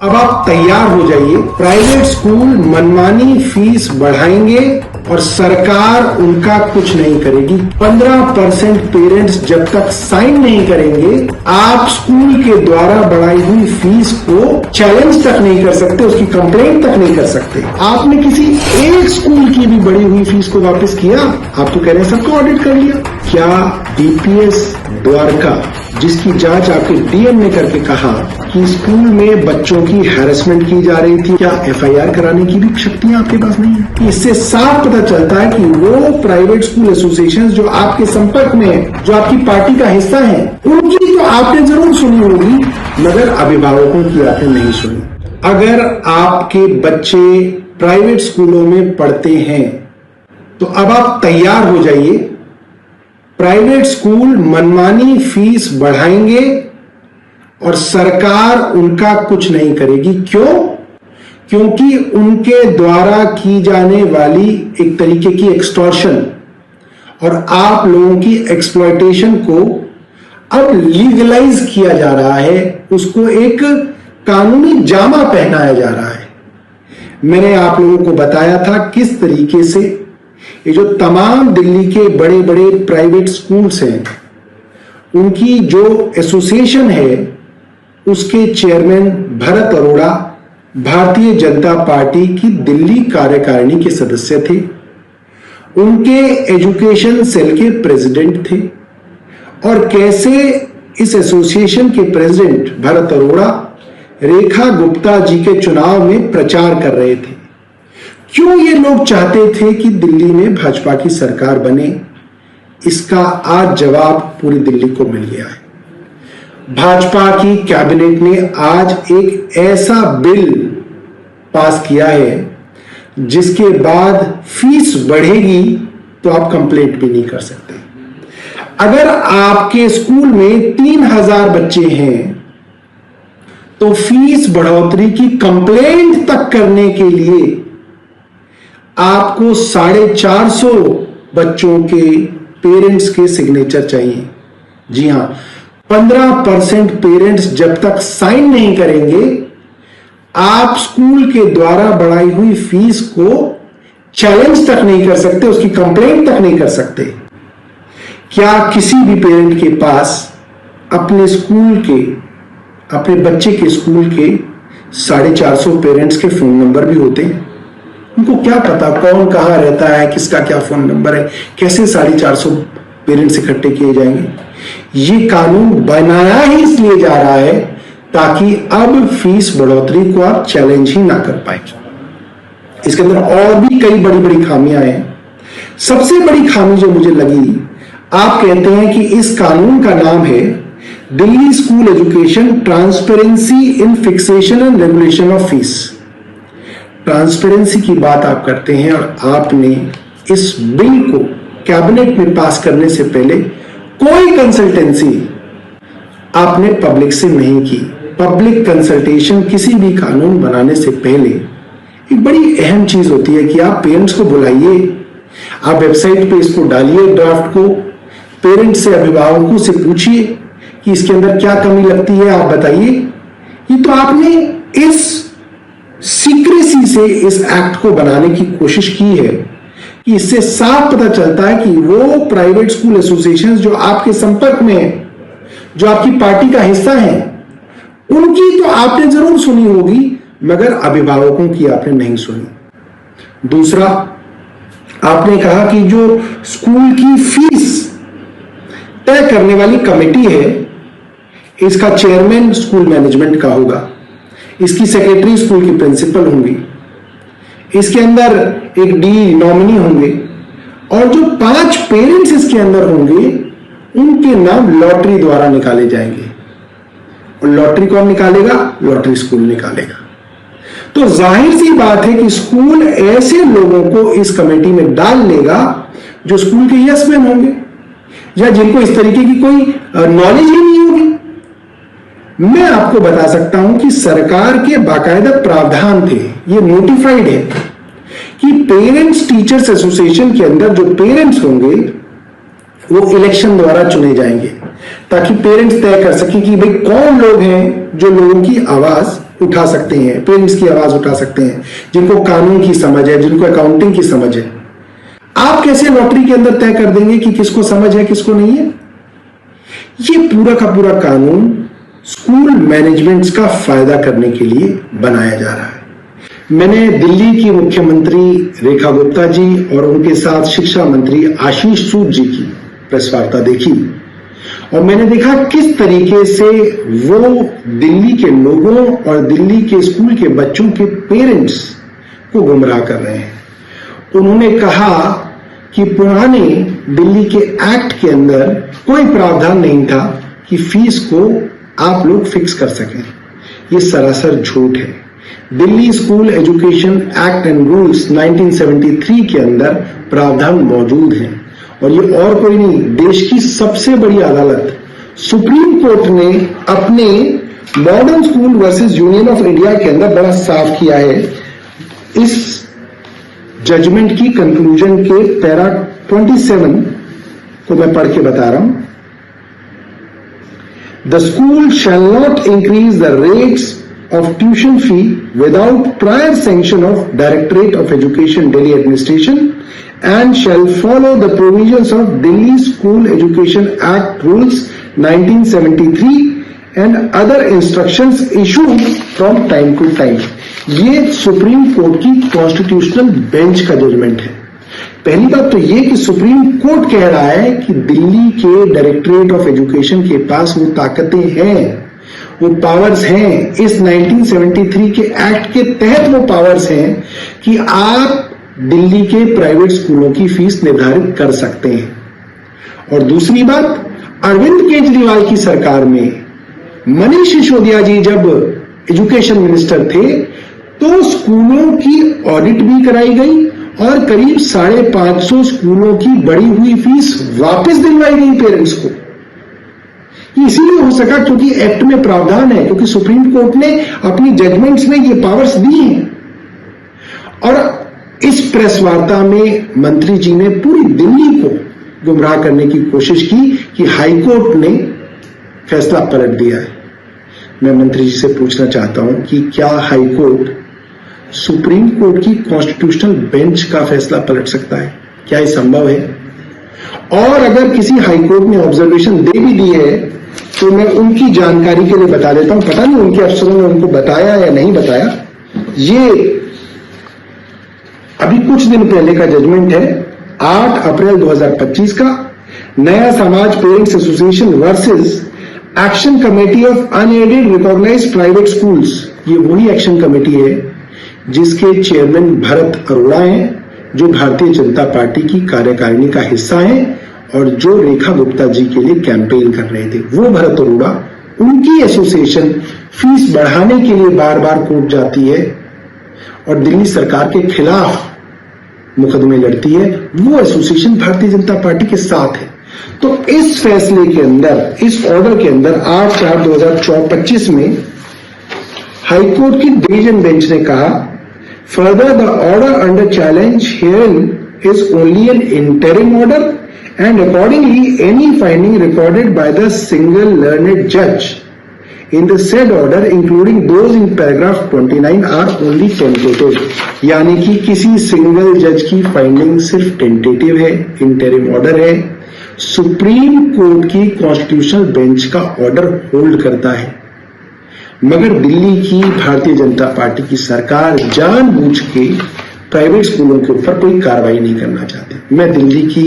अब आप तैयार हो जाइए। प्राइवेट स्कूल मनमानी फीस बढ़ाएंगे और सरकार उनका कुछ नहीं करेगी। 15% पेरेंट्स जब तक साइन नहीं करेंगे, आप स्कूल के द्वारा बढ़ाई हुई फीस को चैलेंज तक नहीं कर सकते, उसकी कंप्लेंट तक नहीं कर सकते। आपने किसी एक स्कूल की भी बढ़ी हुई फीस को वापस किया? आप तो कह रहे हैं सबको ऑडिट कर लिया। क्या डीपीएस द्वारका, जिसकी जांच आपके डीएम ने करके कहा कि स्कूल में बच्चों की हैरेसमेंट की जा रही थी, क्या एफआईआर कराने की भी शक्तियां आपके पास नहीं है? इससे साफ पता चलता है कि वो प्राइवेट स्कूल एसोसिएशन जो आपके संपर्क में है, जो आपकी पार्टी का हिस्सा है, उनकी तो आपने जरूर सुनी होगी, मगर अभिभावकों की आपने नहीं सुनी। अगर आपके बच्चे प्राइवेट स्कूलों में पढ़ते हैं तो अब आप तैयार हो जाइए। प्राइवेट स्कूल मनमानी फीस बढ़ाएंगे और सरकार उनका कुछ नहीं करेगी। क्यों? क्योंकि उनके द्वारा की जाने वाली एक तरीके की एक्सटॉर्शन और आप लोगों की एक्सप्लॉयटेशन को अब लीगलाइज किया जा रहा है, उसको एक कानूनी जामा पहनाया जा रहा है। मैंने आप लोगों को बताया था किस तरीके से ये जो तमाम दिल्ली के बड़े बड़े प्राइवेट स्कूल्स हैं, उनकी जो एसोसिएशन है, उसके चेयरमैन भरत अरोड़ा भारतीय जनता पार्टी की दिल्ली कार्यकारिणी के सदस्य थे, उनके एजुकेशन सेल के प्रेसिडेंट थे, और कैसे इस एसोसिएशन के प्रेसिडेंट भरत अरोड़ा रेखा गुप्ता जी के चुनाव में प्रचार कर रहे थे। क्यों ये लोग चाहते थे कि दिल्ली में भाजपा की सरकार बने, इसका आज जवाब पूरी दिल्ली को मिल गया है। भाजपा की कैबिनेट ने आज एक ऐसा बिल पास किया है जिसके बाद फीस बढ़ेगी तो आप कंप्लेंट भी नहीं कर सकते। अगर आपके स्कूल में 3000 बच्चे हैं तो फीस बढ़ोतरी की कंप्लेंट तक करने के लिए आपको 450 बच्चों के पेरेंट्स के सिग्नेचर चाहिए। जी हां, 15% पेरेंट्स जब तक साइन नहीं करेंगे, आप स्कूल के द्वारा बढ़ाई हुई फीस को चैलेंज तक नहीं कर सकते, उसकी कंप्लेंट तक नहीं कर सकते। क्या किसी भी पेरेंट के पास अपने बच्चे के स्कूल के 450 पेरेंट्स के फोन नंबर भी होते हैं? उनको क्या पता कौन कहां रहता है, किसका क्या फोन नंबर है, कैसे 450 पेरेंट्स इकट्ठे किए जाएंगे? ये कानून बनाया ही इसलिए जा रहा है ताकि अब फीस बढ़ोतरी को आप चैलेंज ही ना कर पाए। इसके अंदर और भी कई बड़ी बड़ी खामियां हैं। सबसे बड़ी खामी जो मुझे लगी, आप कहते हैं कि इस कानून का नाम है Delhi school education transparency in fixation and regulation of fees. Transparency की बात आप करते हैं और आपने इस बिल को कैबिनेट में पास करने से पहले कोई कंसल्टेंसी आपने पब्लिक से नहीं की। पब्लिक कंसल्टेशन किसी भी कानून बनाने से पहले एक बड़ी अहम चीज होती है कि आप पेरेंट्स को बुलाइए, आप वेबसाइट पे इसको डालिए ड्राफ्ट को, पेरेंट्स से, अभिभावकों से पूछिए कि इसके अंदर क्या कमी लगती है, आप बताइए। ये तो आपने इस सीक्रेसी से इस एक्ट को बनाने की कोशिश की है कि इससे साफ पता चलता है कि वो प्राइवेट स्कूल एसोसिएशन जो आपके संपर्क में है, जो आपकी पार्टी का हिस्सा है, उनकी तो आपने जरूर सुनी होगी, मगर अभिभावकों की आपने नहीं सुनी। दूसरा, आपने कहा कि जो स्कूल की फीस तय करने वाली कमेटी है, इसका चेयरमैन स्कूल मैनेजमेंट का होगा, इसकी सेक्रेटरी स्कूल की प्रिंसिपल होंगी, इसके अंदर एक डी नॉमिनी होंगे, और जो 5 पेरेंट्स इसके अंदर होंगे उनके नाम लॉटरी द्वारा निकाले जाएंगे। और लॉटरी कौन निकालेगा? लॉटरी स्कूल निकालेगा। तो जाहिर सी बात है कि स्कूल ऐसे लोगों को इस कमेटी में डाल लेगा जो स्कूल के यसमैन होंगे या जिनको इस तरीके की कोई नॉलेज ही नहीं होगी। मैं आपको बता सकता हूं कि सरकार के बाकायदा प्रावधान थे, ये नोटिफाइड है कि पेरेंट्स टीचर्स एसोसिएशन के अंदर जो पेरेंट्स होंगे वो इलेक्शन द्वारा चुने जाएंगे, ताकि पेरेंट्स तय कर सके कि भाई कौन लोग हैं जो लोगों की आवाज उठा सकते हैं, पेरेंट्स की आवाज उठा सकते हैं, जिनको कानून की समझ है, जिनको अकाउंटिंग की समझ है। आप कैसे लॉटरी के अंदर तय कर देंगे कि किसको समझ है किसको नहीं है? ये पूरा का पूरा कानून स्कूल मैनेजमेंट्स का फायदा करने के लिए बनाया जा रहा है। मैंने दिल्ली की मुख्यमंत्री रेखा गुप्ता जी और उनके साथ शिक्षा मंत्री आशीष सूद जी की प्रेस वार्ता देखी और मैंने देखा किस तरीके से वो दिल्ली के लोगों और दिल्ली के स्कूल के बच्चों के पेरेंट्स को गुमराह कर रहे हैं। उन्होंने कहा कि पुराने दिल्ली के एक्ट के अंदर कोई प्रावधान नहीं था कि फीस को आप लोग फिक्स कर सकें। ये सरासर झूठ है। Delhi school education act and rules 1973 के अंदर प्रावधान मौजूद हैं और ये और कोई नहीं, देश की सबसे बड़ी अदालत सुप्रीम कोर्ट ने अपने modern school versus union of India के अंदर बड़ा साफ किया है। इस जजमेंट की कंक्लूजन के पैरा 27 को मैं पढ़ के बता रहा हूं। The school shall not increase the rates of tuition fee without prior sanction of Directorate of Education Delhi Administration and shall follow the provisions of Delhi School Education Act Rules 1973 and other instructions issued from time to time। ये supreme court की constitutional bench का judgement है। पहली बात तो ये कि supreme court कह रहा है कि दिल्ली के डायरेक्टरेट ऑफ एजुकेशन के पास वो ताकतें हैं, वो पावर्स हैं, इस 1973 के एक्ट के तहत वो पावर्स हैं कि आप दिल्ली के प्राइवेट स्कूलों की फीस निर्धारित कर सकते हैं। और दूसरी बात, अरविंद केजरीवाल की सरकार में मनीष सिसोदिया जी जब एजुकेशन मिनिस्टर थे तो स्कूलों की ऑडिट भी कराई गई और करीब 550 स्कूलों की बढ़ी हुई फीस वापस दिलवाई गई पेरेंट्स को। इसीलिए हो सका क्योंकि एक्ट में प्रावधान है, क्योंकि सुप्रीम कोर्ट ने अपनी जजमेंट्स में ये पावर्स दी हैं। और इस प्रेस वार्ता में मंत्री जी ने पूरी दिल्ली को गुमराह करने की कोशिश की कि हाईकोर्ट ने फैसला पलट दिया है। मैं मंत्री जी से पूछना चाहता हूं कि क्या हाईकोर्ट सुप्रीम कोर्ट की कॉन्स्टिट्यूशनल बेंच का फैसला पलट सकता है? क्या ये संभव है? और अगर किसी हाईकोर्ट ने ऑब्जर्वेशन दे भी दी है तो मैं उनकी जानकारी के लिए बता देता हूं, पता नहीं उनके अफसरों ने उनको बताया या नहीं बताया। ये अभी कुछ दिन पहले का जजमेंट है, 8 अप्रैल 2025 का। Naya Samaj parents association versus action committee of unaided recognised private schools. ये वही एक्शन कमेटी है जिसके चेयरमैन भरत अरोड़ा हैं, जो भारतीय जनता पार्टी की कार्यकारिणी का हिस्सा हैं और जो रेखा गुप्ता जी के लिए कैंपेन कर रहे थे। वो भरत अरोड़ा, उनकी एसोसिएशन फीस बढ़ाने के लिए बार बार कोर्ट जाती है और दिल्ली सरकार के खिलाफ मुकदमे लड़ती है। वो एसोसिएशन भारतीय जनता पार्टी के साथ है। तो इस फैसले के अंदर, इस ऑर्डर के अंदर 8/4/2025 में हाईकोर्ट की डिवीजन बेंच ने कहा, further the order under challenge hearing is only an interim order and accordingly any finding recorded by the single learned judge in the said order including those in paragraph 29 are only tentative। यानी कि किसी single जज की finding सिर्फ tentative है, interim order है। Supreme court की constitutional bench का ऑर्डर होल्ड करता है, मगर दिल्ली की भारतीय जनता पार्टी की सरकार जानबूझ के प्राइवेट स्कूलों के ऊपर कोई कार्रवाई नहीं करना चाहती। मैं दिल्ली की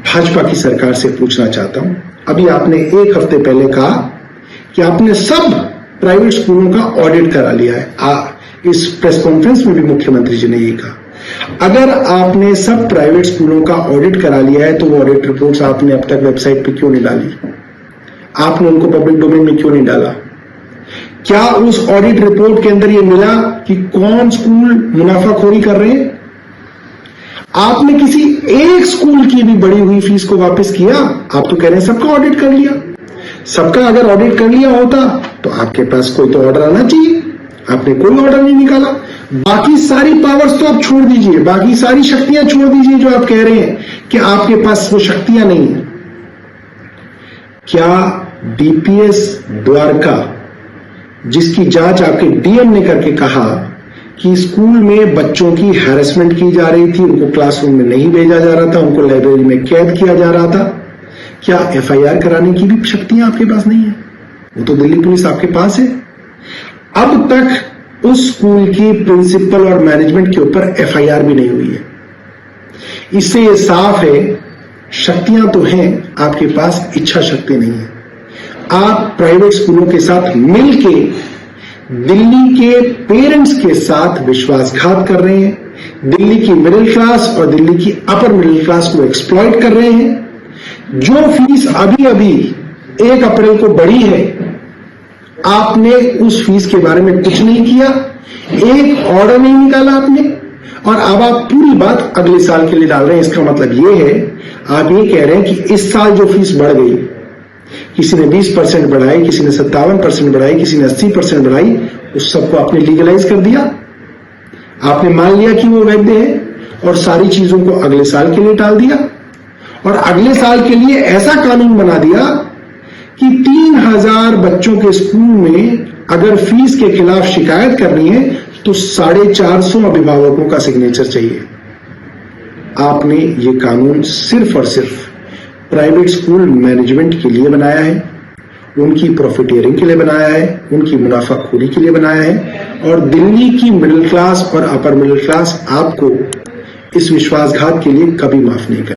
भाजपा की सरकार से पूछना चाहता हूं, अभी आपने एक हफ्ते पहले कहा कि आपने सब प्राइवेट स्कूलों का ऑडिट करा लिया है। इस प्रेस कॉन्फ्रेंस में भी मुख्यमंत्री जी ने ये कहा। अगर आपने सब प्राइवेट स्कूलों का ऑडिट करा लिया है तो वो ऑडिट रिपोर्ट्स आपने अब तक वेबसाइट पे क्यों नहीं डाली? आपने उनको पब्लिक डोमेन में क्यों नहीं डाला? क्या उस ऑडिट रिपोर्ट के अंदर ये मिला कि कौन स्कूल मुनाफाखोरी कर रहे हैं? आपने किसी एक स्कूल की भी बढ़ी हुई फीस को वापस किया? आप तो कह रहे हैं सबका ऑडिट कर लिया। सबका अगर ऑडिट कर लिया होता तो आपके पास कोई तो ऑर्डर आना चाहिए, आपने कोई ऑर्डर नहीं निकाला। बाकी सारी पावर्स तो आप छोड़ दीजिए, बाकी सारी शक्तियां छोड़ दीजिए जो आप कह रहे हैं कि आपके पास वो शक्तियां नहीं है। क्या डीपीएस द्वारका जिसकी जांच आपके डीएम ने करके कहा कि स्कूल में बच्चों की हैरेसमेंट की जा रही थी, उनको क्लासरूम में नहीं भेजा जा रहा था, उनको लाइब्रेरी में कैद किया जा रहा था, क्या एफआईआर कराने की भी शक्तियां आपके पास नहीं है? वो तो दिल्ली पुलिस आपके पास है। अब तक उस स्कूल की प्रिंसिपल और मैनेजमेंट के ऊपर एफआईआर भी नहीं हुई है। इससे यह साफ है, शक्तियां तो हैं, आपके पास इच्छा शक्ति नहीं है। आप प्राइवेट स्कूलों के साथ मिलके दिल्ली के पेरेंट्स के साथ विश्वासघात कर रहे हैं, दिल्ली की मिडिल क्लास और दिल्ली की अपर मिडिल क्लास को एक्सप्लॉइट कर रहे हैं। जो फीस अभी अभी 1 अप्रैल को बढ़ी है, आपने उस फीस के बारे में कुछ नहीं किया, एक ऑर्डर नहीं निकाला आपने, और अब आप पूरी बात अगले साल के लिए डाल रहे हैं। इसका मतलब यह है, आप ये कह रहे हैं कि इस साल जो फीस बढ़ गई, किसी ने 20% बढ़ाई, किसी ने 57% बढ़ाई, किसी ने 80% बढ़ाई, उस सबको आपने लीगलाइज कर दिया। आपने मान लिया कि वो वैध है और सारी चीजों को अगले साल के लिए टाल दिया, और अगले साल के लिए ऐसा कानून बना दिया कि 3000 बच्चों के स्कूल में अगर फीस के खिलाफ शिकायत करनी है तो 450 अभिभावकों का सिग्नेचर चाहिए। आपने ये कानून सिर्फ और सिर्फ प्राइवेट स्कूल मैनेजमेंट के लिए बनाया है, उनकी प्रॉफिटियरिंग के लिए बनाया है, उनकी मुनाफाखोरी के लिए बनाया है, और दिल्ली की मिडिल क्लास और अपर मिडिल क्लास आपको इस विश्वासघात के लिए कभी माफ नहीं करेगी।